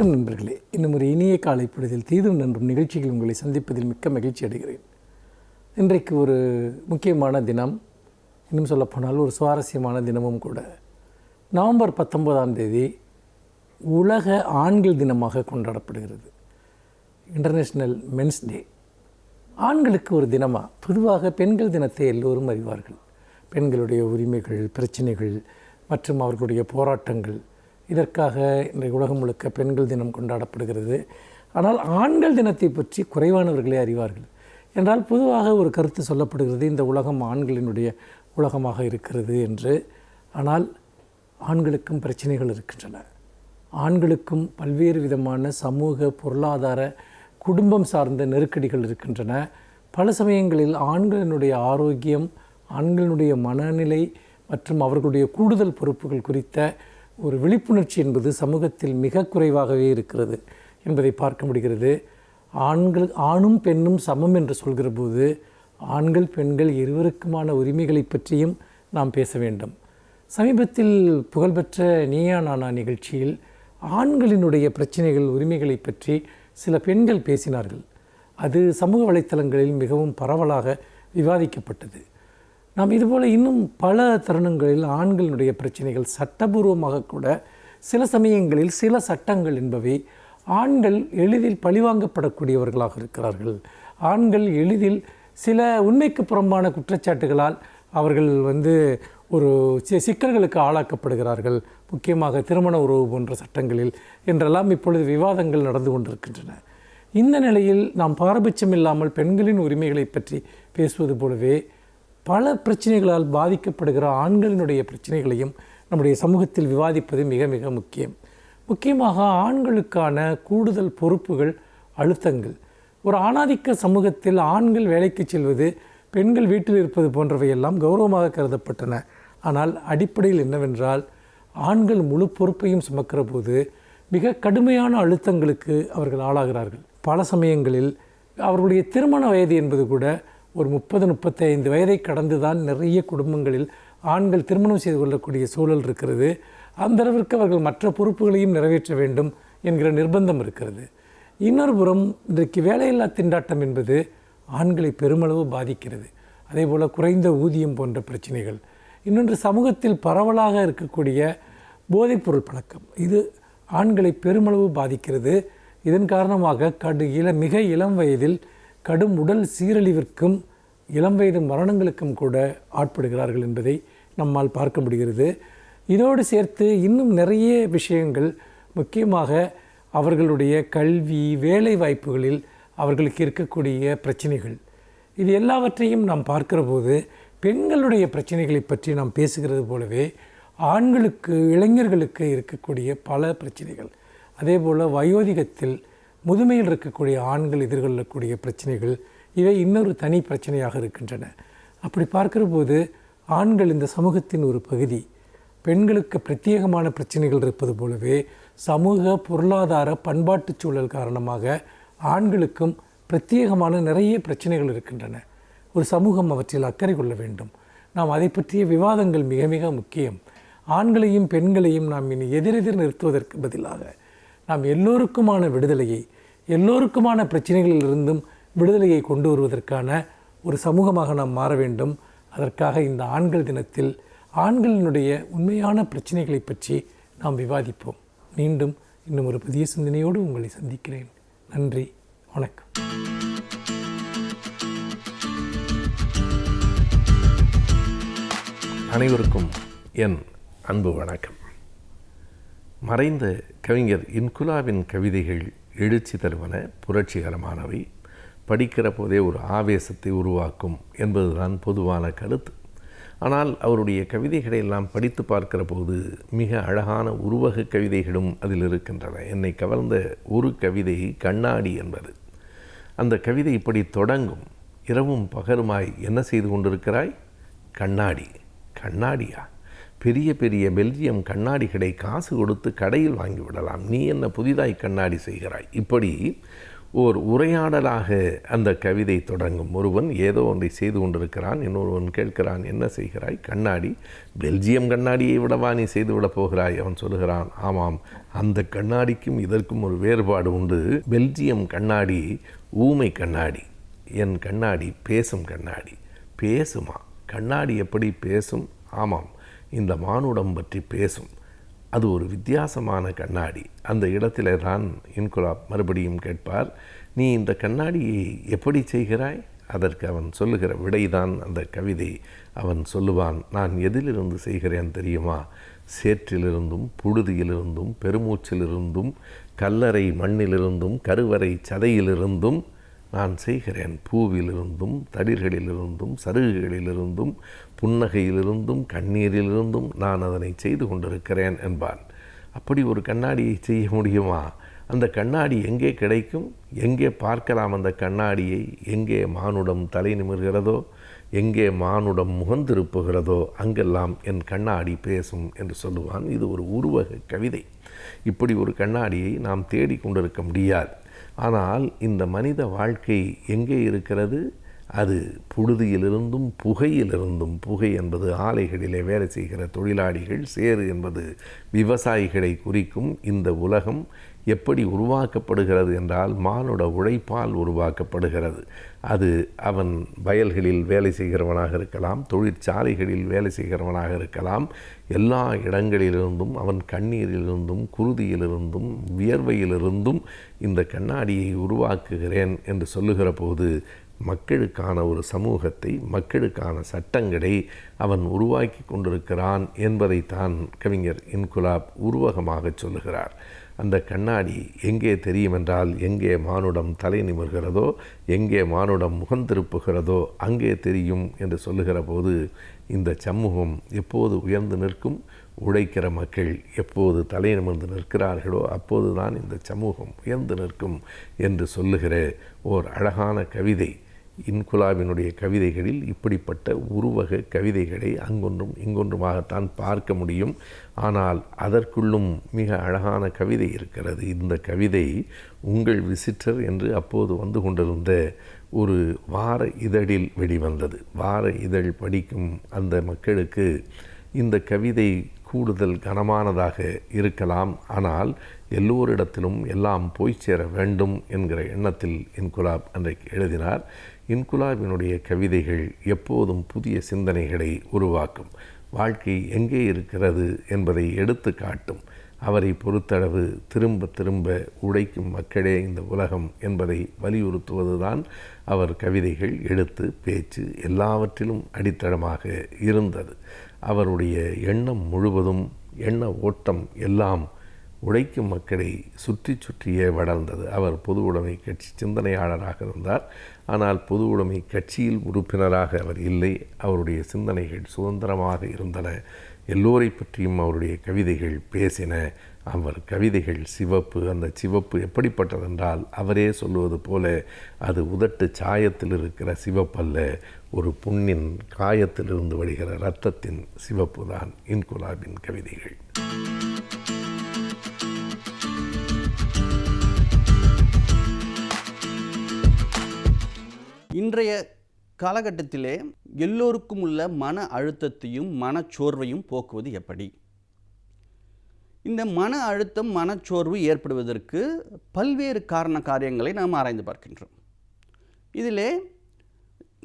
வணக்கம் நண்பர்களே. இன்னும் ஒரு இனிய காலை பொழுதில் தீதும் நன்றும் நிகழ்ச்சிகள் உங்களை சந்திப்பதில் மிக்க மகிழ்ச்சி அடைகிறேன். இன்றைக்கு ஒரு முக்கியமான தினம், இன்னும் சொல்லப்போனால் ஒரு சுவாரஸ்யமான தினமும் கூட. நவம்பர் 19 உலக ஆண்கள் தினமாக கொண்டாடப்படுகிறது. International men's day. ஆண்களுக்கு ஒரு தினமாக, பொதுவாக பெண்கள் தினத்தை எல்லோரும் அறிவார்கள். பெண்களுடைய உரிமைகள், பிரச்சனைகள் மற்றும் அவர்களுடைய போராட்டங்கள், இதற்காக இன்றைய உலகம் முழுக்க பெண்கள் தினம் கொண்டாடப்படுகிறது. ஆனால் ஆண்கள் தினத்தை பற்றி குறைவானவர்களே அறிவார்கள். என்றால் பொதுவாக ஒரு கருத்து சொல்லப்படுகிறது, இந்த உலகம் ஆண்களினுடைய உலகமாக இருக்கிறது என்று. ஆனால் ஆண்களுக்கும் பிரச்சனைகள் இருக்கின்றன. ஆண்களுக்கும் பல்வேறு விதமான சமூக, பொருளாதார, குடும்பம் சார்ந்த நெருக்கடிகள் இருக்கின்றன. பல சமயங்களில் ஆண்களினுடைய ஆரோக்கியம், ஆண்களினுடைய மனநிலை மற்றும் அவர்களுடைய கூடுதல் பொறுப்புகள் குறித்த ஒரு விழிப்புணர்ச்சி என்பது சமூகத்தில் மிக குறைவாகவே இருக்கிறது என்பதை பார்க்க முடிகிறது. ஆணும் பெண்ணும் சமம் என்று சொல்கிற போது ஆண்கள் பெண்கள் இருவருக்குமான உரிமைகளை பற்றியும் நாம் பேச வேண்டும். சமீபத்தில் புகழ்பெற்ற நீயா நானா நிகழ்ச்சியில் ஆண்களினுடைய பிரச்சனைகள், உரிமைகளை பற்றி சில பெண்கள் பேசினார்கள். அது சமூக வலைத்தளங்களில் மிகவும் பரவலாக விவாதிக்கப்பட்டது. நாம் இதுபோல் இன்னும் பல தருணங்களில் ஆண்களினுடைய பிரச்சனைகள், சட்டபூர்வமாக கூட சில சமயங்களில் சில சட்டங்கள் என்பவை ஆண்கள் எளிதில் பழிவாங்கப்படக்கூடியவர்களாக இருக்கிறார்கள். ஆண்கள் எளிதில் சில உண்மைக்கு புறம்பான குற்றச்சாட்டுகளால் அவர்கள் ஒரு சிக்கல்களுக்கு ஆளாக்கப்படுகிறார்கள். முக்கியமாக திருமண உறவு போன்ற சட்டங்களில் என்றெல்லாம் இப்பொழுது விவாதங்கள் நடந்து கொண்டிருக்கின்றன. இந்த நிலையில் நாம் பாரபட்சம் இல்லாமல் பெண்களின் உரிமைகளை பற்றி பேசுவது போலவே பல பிரச்சனைகளால் பாதிக்கப்படுகிற ஆண்களினுடைய பிரச்சனைகளையும் நம்முடைய சமூகத்தில் விவாதிப்பது மிக மிக முக்கியம். முக்கியமாக ஆண்களுக்கான கூடுதல் பொறுப்புகள், அழுத்தங்கள். ஒரு ஆணாதிக்க சமூகத்தில் ஆண்கள் வேலைக்கு செல்வது, பெண்கள் வீட்டில் இருப்பது போன்றவையெல்லாம் கௌரவமாக கருதப்பட்டன. ஆனால் அடிப்படையில் என்னவென்றால், ஆண்கள் முழு பொறுப்பையும் சுமக்கிற போது மிக கடுமையான அழுத்தங்களுக்கு அவர்கள் ஆளாகிறார்கள். பல சமயங்களில் அவர்களுடைய திருமண வயது என்பது கூட ஒரு 30-35 வயதை கடந்து தான் நிறைய குடும்பங்களில் ஆண்கள் திருமணம் செய்து கொள்ளக்கூடிய சூழல் இருக்கிறது. அந்த அளவிற்கு அவர்கள் மற்ற பொறுப்புகளையும் நிறைவேற்ற வேண்டும் என்கிற நிர்பந்தம் இருக்கிறது. இன்னொரு புறம் இன்றைக்கு வேலையில்லா திண்டாட்டம் என்பது ஆண்களை பெருமளவு பாதிக்கிறது. அதே போல் குறைந்த ஊதியம் போன்ற பிரச்சனைகள். இன்னொன்று, சமூகத்தில் பரவலாக இருக்கக்கூடிய போதைப்பொருள் பழக்கம், இது ஆண்களை பெருமளவு பாதிக்கிறது. இதன் காரணமாக மிக இளம் வயதில் கடும் உடல் சீரழிவிற்கும் இளம் வயது மரணங்களுக்கும் கூட ஆட்படுகிறார்கள் என்பதை நம்மால் பார்க்க முடிகிறது. இதோடு சேர்த்து இன்னும் நிறைய விஷயங்கள், முக்கியமாக அவர்களுடைய கல்வி, வேலை வாய்ப்புகளில் அவர்களுக்கு இருக்கக்கூடிய பிரச்சனைகள், இது எல்லாவற்றையும் நாம் பார்க்கிற போது பெண்களுடைய பிரச்சனைகளை பற்றி நாம் பேசுகிறது போலவே ஆண்களுக்கு, இளைஞர்களுக்கு இருக்கக்கூடிய பல பிரச்சனைகள், அதே போல் வயோதிகத்தில் முதுமையில் இருக்கக்கூடிய ஆண்கள் எதிர்கொள்ளக்கூடிய பிரச்சனைகள், இவை இன்னொரு தனி பிரச்சனையாக இருக்கின்றன. அப்படி பார்க்கிற போது ஆண்கள் இந்த சமூகத்தின் ஒரு பகுதி. பெண்களுக்கு பிரத்யேகமான பிரச்சனைகள் இருப்பது போலவே சமூக, பொருளாதார, பண்பாட்டு சூழல் காரணமாக ஆண்களுக்கும் பிரத்யேகமான நிறைய பிரச்சனைகள் இருக்கின்றன. ஒரு சமூகம் அவற்றில் அக்கறை கொள்ள வேண்டும். நாம் அதை பற்றிய விவாதங்கள் மிக மிக முக்கியம். ஆண்களையும் பெண்களையும் நாம் இனி எதிரெதிர் நிறுத்துவதற்கு பதிலாக நாம் எல்லோருக்குமான விடுதலையை, எல்லோருக்குமான பிரச்சனைகளிலிருந்தும் விடுதலையை கொண்டு வருவதற்கான ஒரு சமூகமாக நாம் மாற வேண்டும். அதற்காக இந்த ஆண்கள் தினத்தில் ஆண்களினுடைய உண்மையான பிரச்சனைகளை பற்றி நாம் விவாதிப்போம். மீண்டும் இன்னும் ஒரு புதிய சிந்தனையோடு உங்களை சந்திக்கிறேன். நன்றி, வணக்கம். அனைவருக்கும் என் அன்பு வணக்கம். மறைந்த கவிஞர் இன்குலாவின் கவிதைகள் எழுச்சி தருவன, புரட்சிகரமானவை, படிக்கிற போதே ஒரு ஆவேசத்தை உருவாக்கும் என்பதுதான் பொதுவான கருத்து. ஆனால் அவருடைய கவிதைகளை எல்லாம் படித்து பார்க்கிற போது மிக அழகான உருவக கவிதைகளும் அதில் இருக்கின்றன. என்னை கவர்ந்த ஒரு கவிதை கண்ணாடி என்பது. அந்த கவிதை இப்படி தொடங்கும்: இரவும் பகருமாய் என்ன செய்து கொண்டிருக்கிறாய்? கண்ணாடி. கண்ணாடியா? பெரிய பெரிய பெல்ஜியம் கண்ணாடிகளை காசு கொடுத்து கடையில் வாங்கிவிடலாம். நீ என்ன புதிதாய் கண்ணாடி செய்கிறாய்? இப்படி ஓர் உரையாடலாக அந்த கவிதை தொடங்கும். ஒருவன் ஏதோ ஒன்றை செய்து கொண்டிருக்கிறான், இன்னொருவன் கேட்கிறான், என்ன செய்கிறாய்? கண்ணாடி. பெல்ஜியம் கண்ணாடியை விடவா நீ செய்துவிடப் போகிறாய்? அவன் சொல்லுகிறான், ஆமாம், அந்த கண்ணாடிக்கும் இதற்கும் ஒரு வேறுபாடு உண்டு. பெல்ஜியம் கண்ணாடி ஊமை கண்ணாடி, என் கண்ணாடி பேசும் கண்ணாடி. பேசுமா? கண்ணாடி எப்படி பேசும்? ஆமாம், இந்த மானுடம் பற்றி பேசும். அது ஒரு வித்தியாசமான கண்ணாடி. அந்த இடத்திலே தான் இன்குலாப் மறுபடியும் கேட்பார், நீ இந்த கண்ணாடியை எப்படி செய்கிறாய்? அதற்கு அவன் சொல்லுகிற விடைதான் அந்த கவிதை. அவன் சொல்லுவான், நான் எதிலிருந்து செய்கிறேன் தெரியுமா? சேற்றிலிருந்தும், புழுதியிலிருந்தும், பெருமூச்சிலிருந்தும், கல்லறை மண்ணிலிருந்தும், கருவறை சதையிலிருந்தும் நான் செய்கிறேன். பூவிலிருந்தும், தளிர்களிலிருந்தும், சருகுகளிலிருந்தும், புன்னகையிலிருந்தும், கண்ணீரிலிருந்தும் நான் அதனை செய்து கொண்டிருக்கிறேன் என்பான். அப்படி ஒரு கண்ணாடியை செய்ய முடியுமா? அந்த கண்ணாடி எங்கே கிடைக்கும்? எங்கே பார்க்கலாம் அந்த கண்ணாடியை? எங்கே மானுடம் தலை நிமிர்கிறதோ, எங்கே மானுடம் முகந்திருப்புகிறதோ அங்கெல்லாம் என் கண்ணாடி பேசும் என்று சொல்லுவான். இது ஒரு உருவக கவிதை. இப்படி ஒரு கண்ணாடியை நாம் தேடிக்கொண்டிருக்க முடியாது. ஆனால் இந்த மனித வாழ்க்கை எங்கே இருக்கிறது? அது புழுதியிலிருந்தும் புகையிலிருந்தும், புகை என்பது ஆலைகளிலே வேலை செய்கிற தொழிலாளிகள், சேறு என்பது விவசாயிகளை குறிக்கும். இந்த உலகம் எப்படி உருவாக்கப்படுகிறது என்றால் மானுட உழைப்பால் உருவாக்கப்படுகிறது. அது அவன் வயல்களில் வேலை செய்கிறவனாக இருக்கலாம், தொழிற்சாலைகளில் வேலை செய்கிறவனாக இருக்கலாம். எல்லா இடங்களிலிருந்தும் அவன் கண்ணீரிலிருந்தும், குருதியிலிருந்தும், வியர்வையிலிருந்தும் இந்த கண்ணாடியை உருவாக்குகிறேன் என்று சொல்லுகிற போது மக்களுக்கான ஒரு சமூகத்தை, மக்களுக்கான சட்டங்களை அவன் உருவாக்கி கொண்டிருக்கிறான் என்பதைத்தான் கவிஞர் இன்குலாப் உருவகமாக சொல்லுகிறார். அந்த கண்ணாடி எங்கே தெரியும் என்றால், எங்கே மானுடம் தலை நிமிர்கிறதோ, எங்கே மானுடம் முகந்திருப்புகிறதோ அங்கே தெரியும் என்று சொல்லுகிற போது இந்த சமூகம் எப்போது உயர்ந்து நிற்கும்? உழைக்கிற மக்கள் எப்போது தலை நிமிர்ந்து நிற்கிறார்களோ அப்போது தான் இந்த சமூகம் உயர்ந்து நிற்கும் என்று சொல்லுகிற ஓர் அழகான கவிதை. இன்குலாபினுடைய கவிதைகளில் இப்படிப்பட்ட உருவக கவிதைகளை அங்கொன்றும் இங்கொன்றுமாகத்தான் பார்க்க முடியும். ஆனால் அதற்குள்ளும் மிக அழகான கவிதை இருக்கிறது. இந்த கவிதை உங்கள் விசிட்டர் என்று அப்போது வந்து கொண்டிருந்த ஒரு வார இதழில் வெளிவந்தது. வார இதழ் படிக்கும் அந்த மக்களுக்கு இந்த கவிதை கூடுதல் கனமானதாக இருக்கலாம். ஆனால் எல்லோரிடத்திலும் எல்லாம் போய் சேர வேண்டும் என்கிற எண்ணத்தில் இன்குலாப் அன்றைக்கு எழுதினார். இன்குலாபினுடைய கவிதைகள் எப்போதும் புதிய சிந்தனைகளை உருவாக்கும். வாழ்க்கை எங்கே இருக்கிறது என்பதை எடுத்து காட்டும். அவரை பொறுத்தளவு திரும்ப திரும்ப உழைக்கும் மக்களே இந்த உலகம் என்பதை வலியுறுத்துவதுதான் அவர் கவிதைகள், எழுத்து, பேச்சு எல்லாவற்றிலும் அடித்தளமாக இருந்தது. அவருடைய எண்ணம் முழுவதும், எண்ண ஓட்டம் எல்லாம் உழைக்கும் மக்களை சுற்றி சுற்றியே வளர்ந்தது. அவர் பொது உடைமை கட்சி சிந்தனையாளராக இருந்தார். ஆனால் பொது உடைமை கட்சியில் உறுப்பினராக அவர் இல்லை. அவருடைய சிந்தனைகள் சுதந்திரமாக இருந்தன. எல்லோரை பற்றியும் அவருடைய கவிதைகள் பேசின. அவர் கவிதைகள் சிவப்பு. அந்த சிவப்பு எப்படிப்பட்டதென்றால் அவரே சொல்லுவது போல அது உதட்டு சாயத்தில் இருக்கிற சிவப்பல்ல, ஒரு புண்ணின் காயத்திலிருந்து வழிகிற இரத்தத்தின் சிவப்பு தான் இன்குலாபின் கவிதைகள். இன்றைய காலகட்டத்திலே எல்லோருக்கும் உள்ள மன அழுத்தத்தையும் மனச்சோர்வையும் போக்குவது எப்படி? இந்த மன அழுத்தம், மனச்சோர்வு ஏற்படுவதற்கு பல்வேறு காரியங்களை நாம் ஆராய்ந்து பார்க்கின்றோம். இதிலே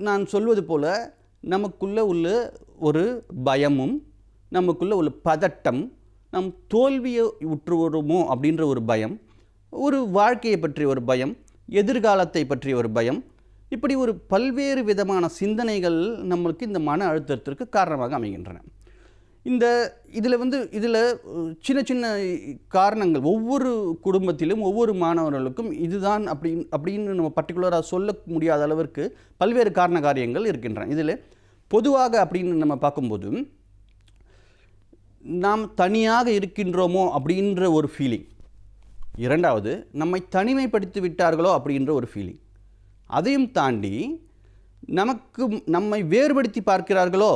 நான் சொல்வது போல நமக்குள்ள உள்ள ஒரு பயமும், நமக்குள்ள உள்ள பதட்டம், நம் தோல்வியை உற்று வருமோ அப்படின்ற ஒரு பயம், ஒரு வாழ்க்கையை பற்றிய ஒரு பயம், எதிர்காலத்தை பற்றிய ஒரு பயம், இப்படி ஒரு பல்வேறு விதமான சிந்தனைகள் நம்மளுக்கு இந்த மன அழுத்தத்திற்கு காரணமாக அமைகின்றன. இதில் சின்ன சின்ன காரணங்கள் ஒவ்வொரு குடும்பத்திலும் ஒவ்வொரு மாணவர்களுக்கும் இதுதான் அப்படின்னு நம்ம பர்டிகுலராக சொல்ல முடியாத அளவிற்கு பல்வேறு காரியங்கள் இருக்கின்றன. இதில் பொதுவாக அப்படின்னு நம்ம பார்க்கும்போது நாம் தனியாக இருக்கின்றோமோ அப்படின்ற ஒரு ஃபீலிங், இரண்டாவது நம்மை தனிமைப்படுத்தி விட்டார்களோ அப்படின்ற ஒரு ஃபீலிங், அதையும் தாண்டி நம்மை வேறுபடுத்தி பார்க்கிறார்களோ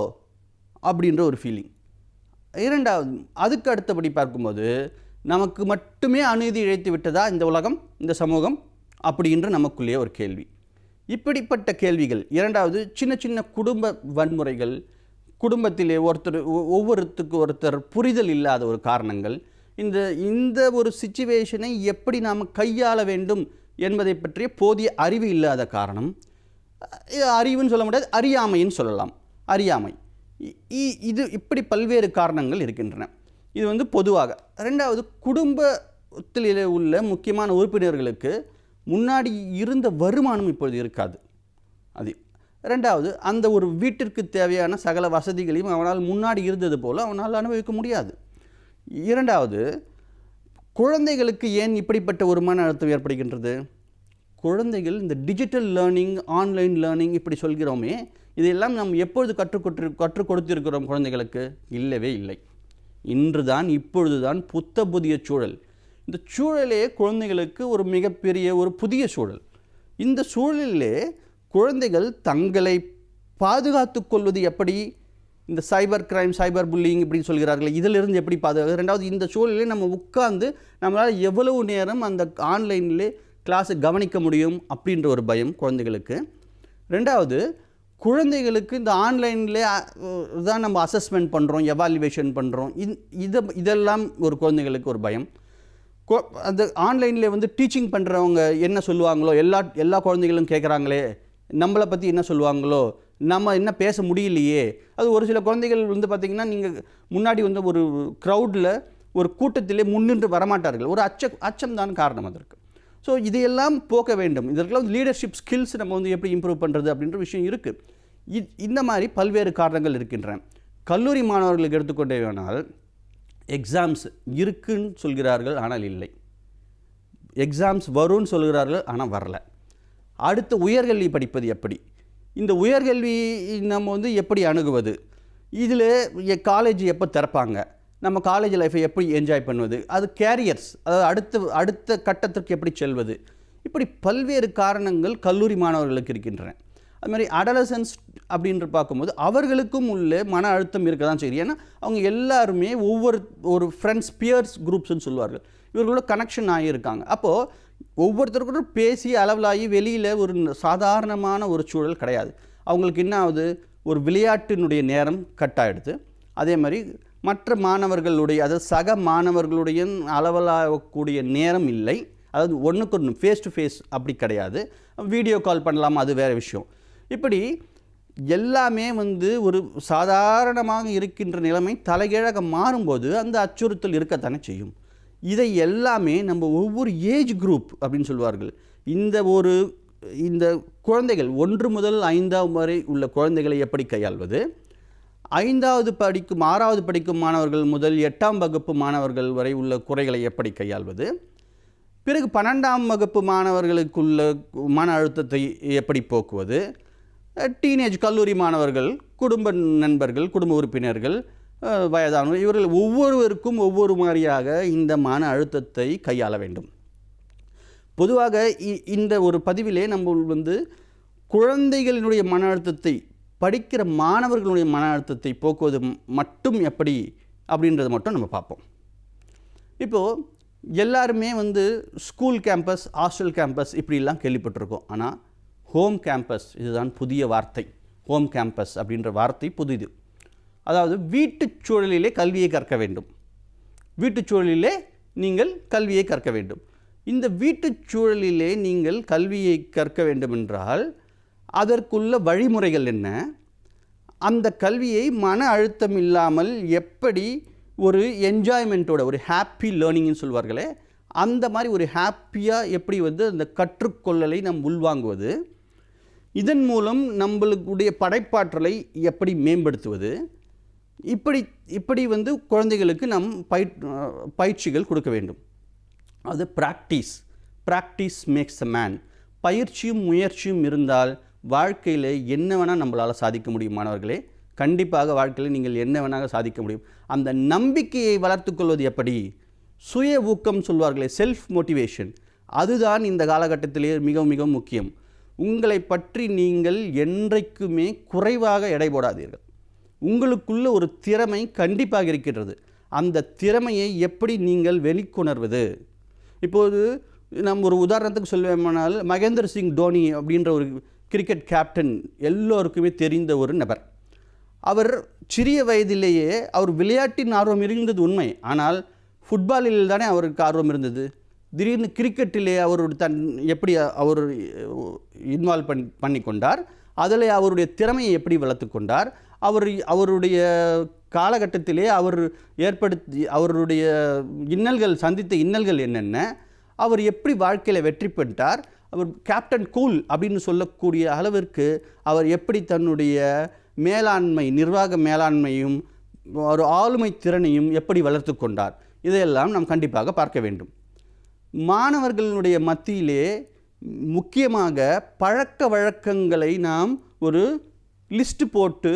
அப்படின்ற ஒரு ஃபீலிங், இரண்டாவது அதுக்கு அடுத்தபடி பார்க்கும்போது நமக்கு மட்டுமே அநீதி இழைத்து விட்டதா இந்த உலகம், இந்த சமூகம் அப்படின்ற நமக்குள்ளேயே ஒரு கேள்வி. இப்படிப்பட்ட கேள்விகள். இரண்டாவது, சின்ன சின்ன குடும்ப வன்முறைகள், குடும்பத்திலே ஒவ்வொருத்தருக்கு ஒருத்தர் புரிதல் இல்லாத ஒரு காரணங்கள், இந்த ஒரு சிச்சுவேஷனை எப்படி நாம் கையாள வேண்டும் என்பதை பற்றிய போதிய அறிவு இல்லாத காரணம். அறிவுன்னு சொல்ல முடியாது, அறியாமைன்னு சொல்லலாம். அறியாமை. இது இப்படி பல்வேறு காரணங்கள் இருக்கின்றன. இது பொதுவாக. ரெண்டாவது, குடும்பத்தில் உள்ள முக்கியமான உறுப்பினர்களுக்கு முன்னாடி இருந்த வருமானம் இப்பொழுது இருக்காது. அது ரெண்டாவது, அந்த ஒரு வீட்டிற்கு தேவையான சகல வசதிகளையும் அவனால் முன்னாடி இருந்தது போல் அவனால் அனுபவிக்க முடியாது. இரண்டாவது, குழந்தைகளுக்கு ஏன் இப்படிப்பட்ட ஒரு மன அழுத்தம் ஏற்படுகின்றது? குழந்தைகள் இந்த டிஜிட்டல் லேர்னிங், ஆன்லைன் லேர்னிங் இப்படி சொல்கிறோமே, இதையெல்லாம் நாம் எப்பொழுது கற்றுக் கொடுத்திருக்கிறோம் குழந்தைகளுக்கு? இல்லவே இல்லை. இன்றுதான், இப்பொழுதுதான் புதிய சூழல். இந்த சூழலே குழந்தைகளுக்கு ஒரு மிகப்பெரிய ஒரு புதிய சூழல். இந்த சூழலிலே குழந்தைகள் தங்களை பாதுகாத்து கொள்வது எப்படி? இந்த சைபர் கிரைம், சைபர் புல்லிங் இப்படின்னு சொல்கிறார்கள், இதிலிருந்து எப்படி பாதுகாக்க? ரெண்டாவது, இந்த சூழலில் நம்ம உட்கார்ந்து நம்மளால் எவ்வளவு நேரம் அந்த ஆன்லைனிலே கிளாஸை கவனிக்க முடியும் அப்படின்ற ஒரு பயம் குழந்தைகளுக்கு. ரெண்டாவது, குழந்தைகளுக்கு இந்த ஆன்லைனில் தான் நம்ம அசஸ்மெண்ட் பண்ணுறோம், எவாலுவேஷன் பண்ணுறோம், இதெல்லாம் ஒரு குழந்தைகளுக்கு ஒரு பயம். அந்த ஆன்லைனில் டீச்சிங் பண்ணுறவங்க என்ன சொல்லுவாங்களோ, எல்லா குழந்தைகளும் கேட்குறாங்களே, நம்மளை பற்றி என்ன சொல்லுவாங்களோ, நம்ம என்ன பேச முடியலையே. அது ஒரு சில குழந்தைகள் பார்த்திங்கன்னா, நீங்கள் முன்னாடி ஒரு க்ரௌடில், ஒரு கூட்டத்திலே முன்னின்று வரமாட்டார்கள். ஒரு அச்சம் தான் காரணம் அதற்கு. ஸோ இதையெல்லாம் போக்க வேண்டும். இதற்கெல்லாம் லீடர்ஷிப் ஸ்கில்ஸ் நம்ம எப்படி இம்ப்ரூவ் பண்ணுறது அப்படின்ற விஷயம் இருக்குது. இந்த மாதிரி பல்வேறு காரணங்கள் இருக்கின்றன. கல்லூரி மாணவர்களுக்கு எடுத்துக்கொண்டே வேணால், எக்ஸாம்ஸ் இருக்குன்னு சொல்கிறார்கள், ஆனால் இல்லை. எக்ஸாம்ஸ் வரும்னு சொல்கிறார்கள், ஆனால் வரல. அடுத்த உயர்கல்வி படிப்பது எப்படி? இந்த உயர்கல்வி நம்ம எப்படி அணுகுவது? இதில் காலேஜ் எப்போ திறப்பாங்க? நம்ம காலேஜ் லைஃப்பை எப்படி என்ஜாய் பண்ணுவது? அது கேரியர்ஸ், அதாவது அடுத்த கட்டத்திற்கு எப்படி செல்வது? இப்படி பல்வேறு காரணங்கள் கல்லூரி மாணவர்களுக்கு இருக்கின்றன. அது மாதிரி அடலசன்ஸ் அப்படின்ற பார்க்கும்போது அவர்களுக்கும் உள்ள மன அழுத்தம் இருக்க தான் செய்யும். ஏன்னா அவங்க எல்லாருமே ஒரு ஃப்ரெண்ட்ஸ், பியர்ஸ் குரூப்ஸ்ன்னு சொல்லுவார்கள், இவர்களோட கனெக்ஷன் ஆகியிருக்காங்க. அப்போது ஒவ்வொருத்தருக்கும் பேசி அளவலாகி வெளியில் ஒரு சாதாரணமான ஒரு சூழல் கிடையாது. அவங்களுக்கு என்ன ஆகுது? ஒரு விளையாட்டினுடைய நேரம் கட் ஆகிடுது. அதே மாதிரி மற்ற மாணவர்களுடைய, அதாவது சக மாணவர்களுடைய அளவலாகக்கூடிய நேரம் இல்லை. அதாவது ஒன்றுக்கு ஒன்று ஃபேஸ் டு ஃபேஸ் அப்படி கிடையாது. வீடியோ கால் பண்ணலாமா, அது வேறு விஷயம். இப்படி எல்லாமே ஒரு சாதாரணமாக இருக்கின்ற நிலைமை தலைகீழாக மாறும்போது அந்த அச்சுறுத்தல் இருக்கத்தானே செய்யும். இதை எல்லாமே நம்ம ஒவ்வொரு ஏஜ் குரூப் அப்படின்னு சொல்வார்கள். இந்த குழந்தைகள் 1 முதல் 5ஆம் வரை உள்ள குழந்தைகளை எப்படி கையாள்வது, 5வது படிக்கும் 6வது படிக்கும் மாணவர்கள் முதல் 8ஆம் வகுப்பு மாணவர்கள் வரை உள்ள குறைகளை எப்படி கையாள்வது, பிறகு 12ஆம் வகுப்பு மாணவர்களுக்குள்ள மன அழுத்தத்தை எப்படி போக்குவது, டீனேஜ் கல்லூரி மாணவர்கள், குடும்ப நண்பர்கள், குடும்ப உறுப்பினர்கள், வயதானவர், இவர்கள் ஒவ்வொருவருக்கும் ஒவ்வொரு மாதிரியாக இந்த மன அழுத்தத்தை கையாள வேண்டும். பொதுவாக இந்த ஒரு பதிவிலே நம்ம குழந்தைகளினுடைய மன அழுத்தத்தை, படிக்கிற மாணவர்களுடைய மன அழுத்தத்தை போக்குவது மட்டும் எப்படி அப்படின்றத மட்டும் நம்ம பார்ப்போம். இப்போது எல்லாருமே ஸ்கூல் கேம்பஸ், ஹாஸ்டல் கேம்பஸ் இப்படிலாம் கேள்விப்பட்டிருக்கோம். ஆனால் ஹோம் கேம்பஸ், இதுதான் புதிய வார்த்தை. ஹோம் கேம்பஸ் அப்படின்ற வார்த்தை புதிது. அதாவது வீட்டுச் சூழலிலே கல்வியை கற்க வேண்டும். வீட்டுச் சூழலிலே நீங்கள் கல்வியை கற்க வேண்டும். இந்த வீட்டுச் சூழலிலே நீங்கள் கல்வியை கற்க வேண்டுமென்றால் அதற்குள்ள வழிமுறைகள் என்ன? அந்த கல்வியை மன அழுத்தம் இல்லாமல் எப்படி ஒரு என்ஜாய்மெண்ட்டோட, ஒரு ஹாப்பி லேர்னிங்னு சொல்வார்களே, அந்த மாதிரி ஒரு ஹாப்பியாக எப்படி அந்த கற்றுக்கொள்ளலை நாம் உள்வாங்குவது, இதன் மூலம் நம்மளுடைய படைப்பாற்றலை எப்படி மேம்படுத்துவது, இப்படி குழந்தைகளுக்கு நாம் பயிற்சிகள் கொடுக்க வேண்டும். அது ப்ராக்டிஸ் மேக்ஸ் அ மேன். பயிற்சியும் முயற்சியும் இருந்தால் வாழ்க்கையில் என்ன வேணால் நம்மளால் சாதிக்க முடியும். மாணவர்களே, கண்டிப்பாக வாழ்க்கையில் நீங்கள் என்ன வேணால் சாதிக்க முடியும். அந்த நம்பிக்கையை வளர்த்துக்கொள்வது எப்படி? சுய ஊக்கம் சொல்வார்களே, செல்ஃப் மோட்டிவேஷன், அதுதான் இந்த காலகட்டத்திலே மிக மிக முக்கியம். உங்களை பற்றி நீங்கள் என்றைக்குமே குறைவாக எடை போடாதீர்கள். உங்களுக்குள்ள ஒரு திறமை கண்டிப்பாக இருக்கின்றது. அந்த திறமையை எப்படி நீங்கள் வெளிக்கொணர்வது? இப்போது நம்ம ஒரு உதாரணத்துக்கு சொல்வேமானால் மகேந்திர சிங் தோனி அப்படின்ற ஒரு கிரிக்கெட் கேப்டன் எல்லோருக்குமே தெரிந்த ஒரு நபர். அவர் சிறிய வயதிலேயே அவர் விளையாட்டின் ஆர்வம் இருந்தது உண்மை. ஆனால் ஃபுட்பாலில் தானே அவருக்கு ஆர்வம் இருந்தது. திடீர்னு கிரிக்கெட்டிலே அவர் எப்படி அவர் இன்வால்வ் பண்ணி கொண்டார், அதில் அவருடைய திறமையை எப்படி வளர்த்து கொண்டார், அவருடைய காலகட்டத்திலே அவர் அவருடைய சந்தித்த இன்னல்கள் என்னென்ன, அவர் எப்படி வாழ்க்கையில் வெற்றி பெற்றார், அவர் கேப்டன் கூல் அப்படின்னு சொல்லக்கூடிய அளவிற்கு அவர் எப்படி தன்னுடைய நிர்வாக மேலாண்மையும் ஒரு ஆளுமை திறனையும் எப்படி வளர்த்து கொண்டார், இதையெல்லாம் நாம் கண்டிப்பாக பார்க்க வேண்டும். மாணவர்களுடைய மத்தியிலே முக்கியமாக பழக்க வழக்கங்களை நாம் ஒரு லிஸ்ட் போட்டு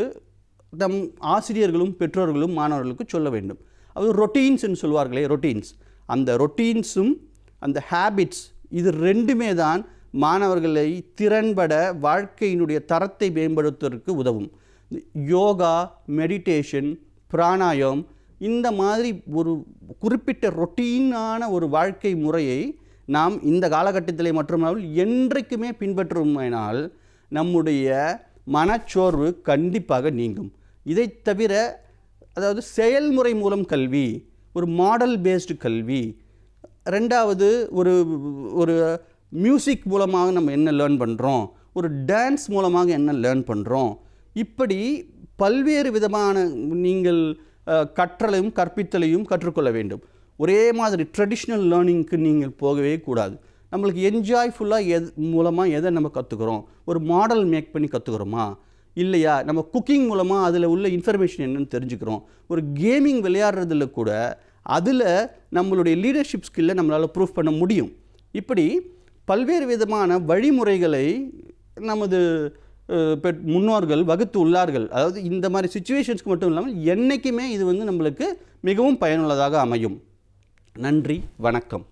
நம் ஆசிரியர்களும் பெற்றோர்களும் மாணவர்களுக்கு சொல்ல வேண்டும். அது ரொட்டீன்ஸ்ன்னு சொல்வார்களே, ரொட்டீன்ஸ். அந்த ரொட்டீன்ஸும் அந்த ஹேபிட்ஸ் இது ரெண்டுமே தான் மாணவர்களை திறன்பட வாழ்க்கையினுடைய தரத்தை மேம்படுத்துவதற்கு உதவும். யோகா, மெடிடேஷன், பிராணாயம் இந்த மாதிரி ஒரு குறிப்பிட்ட ரொட்டீனான ஒரு வாழ்க்கை முறையை நாம் இந்த காலகட்டத்திலே மட்டுமல்லாமல் என்றைக்குமே பின்பற்றுமானால் நம்முடைய மனச்சோர்வு கண்டிப்பாக நீங்கும். இதை தவிர அதாவது செயல்முறை மூலம் கல்வி, ஒரு மாடல் பேஸ்டு கல்வி, ரெண்டாவது ஒரு மியூசிக் மூலமாக நம்ம என்ன லேர்ன் பண்ணுறோம், ஒரு டான்ஸ் மூலமாக என்ன லேர்ன் பண்ணுறோம், இப்படி பல்வேறு விதமான நீங்கள் கற்றலையும் கற்பித்தலையும் கற்றுக்கொள்ள வேண்டும். ஒரே மாதிரி ட்ரெடிஷ்னல் லேர்னிங்க்கு நீங்கள் போகவே கூடாது. நம்மளுக்கு என்ஜாய்ஃபுல்லாக மூலமாக எதை நம்ம கற்றுக்குறோம், ஒரு மாடல் மேக் பண்ணி கற்றுக்குறோமா இல்லையா, நம்ம குக்கிங் மூலமாக அதில் உள்ள இன்ஃபர்மேஷன் என்னென்னு தெரிஞ்சுக்கிறோம், ஒரு கேமிங் விளையாடுறதுல கூட அதில் நம்மளுடைய லீடர்ஷிப் ஸ்கில்லை நம்மளால் ப்ரூஃப் பண்ண முடியும். இப்படி பல்வேறு விதமான வழிமுறைகளை நமது முன்னோர்கள் வகுத்து உள்ளார்கள். அதாவது இந்த மாதிரி சிச்சுவேஷன்ஸ்க்கு மட்டும் இல்லாமல் என்றைக்குமே இது நம்மளுக்கு மிகவும் பயனுள்ளதாக அமையும். நன்றி, வணக்கம்.